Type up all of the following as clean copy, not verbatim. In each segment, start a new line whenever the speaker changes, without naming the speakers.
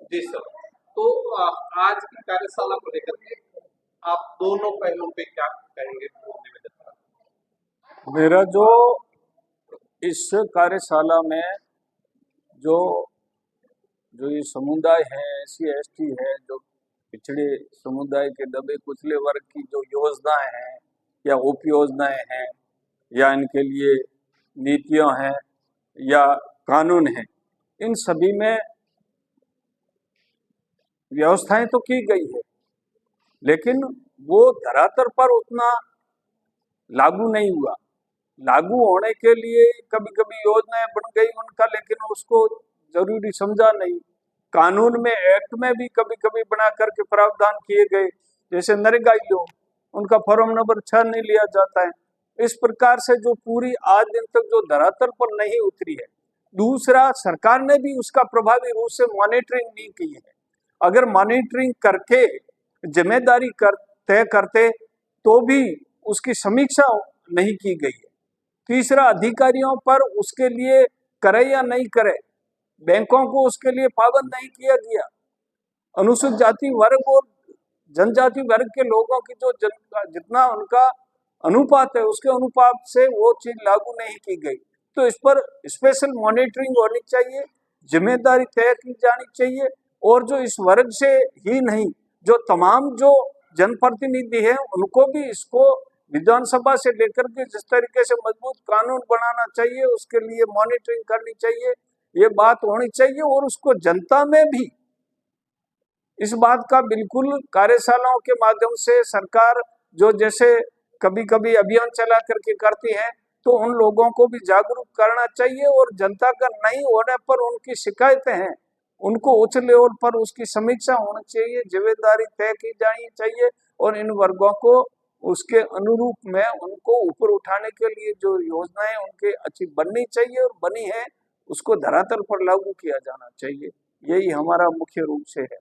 जी sir. तो आज की कार्यशाला को लेकर के आप दोनों पहलुओं पे क्या कहेंगे वो निवेदन करें।
मेरा जो इस कार्यशाला में जो जो ये समुदाय है, SC ST है, जो पिछड़े समुदाय के दबे कुचले वर्ग की जो योजनाएं हैं या उप योजनाएं हैं या इनके लिए नीतियां हैं या कानून हैं, इन सभी में व्यवस्थाएं तो की गई है, लेकिन वो धरातल पर उतना लागू नहीं हुआ। लागू होने के लिए कभी कभी योजनाएं बन गई उनका, लेकिन उसको जरूरी समझा नहीं। कानून में, एक्ट में भी कभी कभी बना करके प्रावधान किए गए, जैसे नरेगाई लोग, उनका फॉर्म नंबर 6 नहीं लिया जाता है। इस प्रकार से जो पूरी आज दिन तक जो धरातल पर नहीं उतरी है। दूसरा, सरकार ने भी उसका प्रभावी रूप से मॉनिटरिंग नहीं की है। अगर मॉनिटरिंग करके जिम्मेदारी तय करते तो भी उसकी समीक्षा नहीं की गई है। तीसरा, अधिकारियों पर उसके लिए करे या नहीं करे, बैंकों को उसके लिए पाबंद नहीं किया गया। अनुसूचित जाति वर्ग और जनजाति वर्ग के लोगों की जो जितना उनका अनुपात है, उसके अनुपात से वो चीज लागू नहीं की गई। तो इस पर स्पेशल मॉनिटरिंग होनी चाहिए, जिम्मेदारी तय की जानी चाहिए, और जो इस वर्ग से ही नहीं, जो तमाम जो जनप्रतिनिधि हैं उनको भी इसको विधानसभा से लेकर के जिस तरीके से मजबूत कानून बनाना चाहिए, उसके लिए मॉनिटरिंग करनी चाहिए, ये बात होनी चाहिए। और उसको जनता में भी इस बात का बिल्कुल कार्यशालाओं के माध्यम से सरकार जो जैसे कभी कभी अभियान चला करके करती है, तो उन लोगों को भी जागरूक करना चाहिए। और जनता का नहीं होने पर उनकी शिकायतें हैं, उनको उच्च लेवल पर उसकी समीक्षा होनी चाहिए, जिम्मेदारी तय की जानी चाहिए, और इन वर्गों को उसके अनुरूप में उनको ऊपर उठाने के लिए जो योजनाएं उनके अच्छी बननी चाहिए और बनी है, उसको धरातल पर लागू किया जाना चाहिए। यही हमारा मुख्य रूप से है।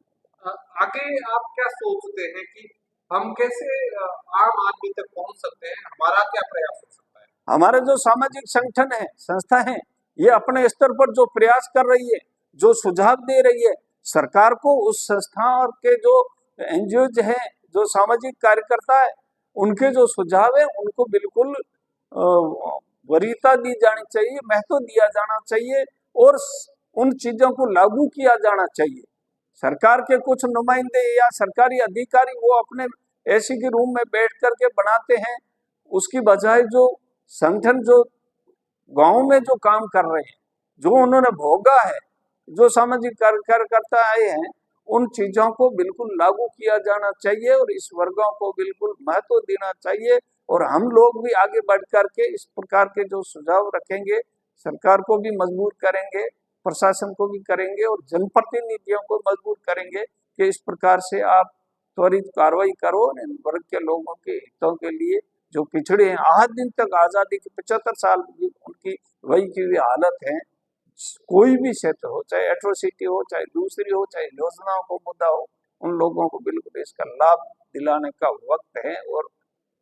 आगे आप क्या सोचते हैं कि हम कैसे आम आदमी तक पहुंच सकते हैं, हमारा क्या प्रयास हो सकता है।
हमारे जो सामाजिक संगठन है, संस्था है, ये अपने स्तर पर जो प्रयास कर रही है, जो सुझाव दे रही है सरकार को, उस संस्था और के जो NGOs है, जो सामाजिक कार्यकर्ता है, उनके जो सुझाव है उनको बिल्कुल वरीयता दी जानी चाहिए, महत्व दिया जाना चाहिए, और उन चीजों को लागू किया जाना चाहिए। सरकार के कुछ नुमाइंदे या सरकारी अधिकारी वो अपने ऐसी के रूम में बैठ करके बनाते हैं, उसकी बजाय जो संगठन जो गांव में जो काम कर रहे हैं, जो उन्होंने भोगा है, जो सामाजिक कार्यकर्ता आए हैं, उन चीजों को बिल्कुल लागू किया जाना चाहिए और इस वर्गों को बिल्कुल महत्व देना चाहिए। और हम लोग भी आगे बढ़ करके इस प्रकार के जो सुझाव रखेंगे, सरकार को भी मजबूर करेंगे, प्रशासन को भी करेंगे, और जनप्रतिनिधियों को मजबूर करेंगे कि इस प्रकार से आप त्वरित कार्रवाई करो और इन वर्ग के लोगों के हितों के लिए, जो पिछड़े हैं, आज दिन तक आजादी के 75 साल उनकी वही की हुई हालत है। कोई भी क्षेत्र हो, चाहे एट्रोसिटी हो, चाहे दूसरी हो, चाहे योजनाओं को मुद्दा हो, उन लोगों को बिल्कुल इसका लाभ दिलाने का वक्त है, और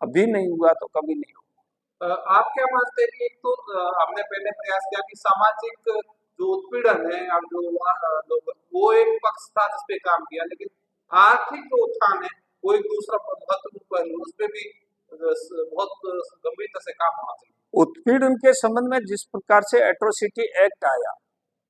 अभी नहीं हुआ तो कभी नहीं होगा।
आप क्या मानते हैं कि एक तो हमने पहले प्रयास किया कि सामाजिक जो उत्पीड़न है और जो लोग, वो एक पक्ष था जिस पे काम किया, लेकिन आर्थिक जो उत्थान है वो एक दूसरा महत्वपूर्ण पहलू, उस पे भी बहुत गंभीरता से काम होना चाहिए।
उत्पीड़न के संबंध में जिस प्रकार से एट्रोसिटी एक्ट आया,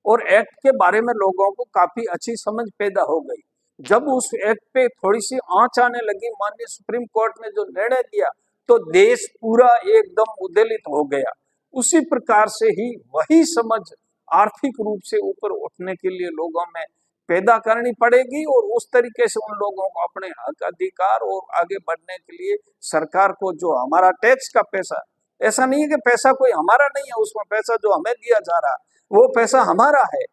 और एक्ट के बारे में लोगों को काफी अच्छी समझ पैदा हो गई, जब उस एक्ट पे थोड़ी सी आंच आने लगी, माननीय सुप्रीम कोर्ट ने जो निर्णय दिया, तो देश पूरा एकदम उद्वेलित हो गया। उसी प्रकार से ही वही समझ आर्थिक रूप से ऊपर उठने के लिए लोगों में पैदा करनी पड़ेगी, और उस तरीके से उन लोगों को अपने हक अधिकार और आगे बढ़ने के लिए सरकार को जो हमारा टैक्स का पैसा, ऐसा नहीं है कि पैसा कोई हमारा नहीं है, उसमें पैसा जो हमें दिया जा रहा है वो पैसा हमारा है।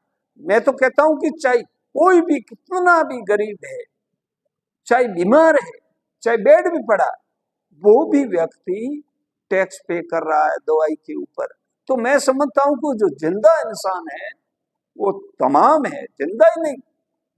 मैं तो कहता हूं कि चाहे कोई भी कितना भी गरीब है, चाहे बीमार है, चाहे बेड भी पड़ा, वो भी व्यक्ति टैक्स पे कर रहा है दवाई के ऊपर। तो मैं समझता हूं कि जो जिंदा इंसान है वो तमाम है, जिंदा ही नहीं,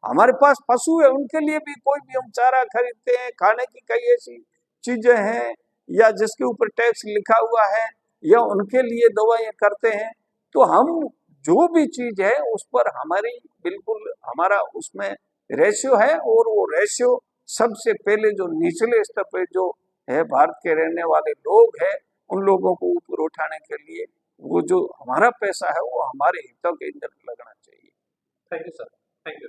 हमारे पास पशु है, उनके लिए भी कोई भी हम चारा खरीदते हैं, खाने की कई ऐसी चीजें हैं या जिसके ऊपर टैक्स लिखा हुआ है, या उनके लिए दवाइयां करते हैं, तो हम जो भी चीज है उस पर हमारी बिल्कुल हमारा उसमें रेशियो है, और वो रेशियो सबसे पहले जो निचले स्तर पे जो है भारत के रहने वाले लोग हैं उन लोगों को ऊपर उठाने के लिए वो जो हमारा पैसा है वो हमारे हितों के अंदर लगना चाहिए।
Thank you sir, thank you.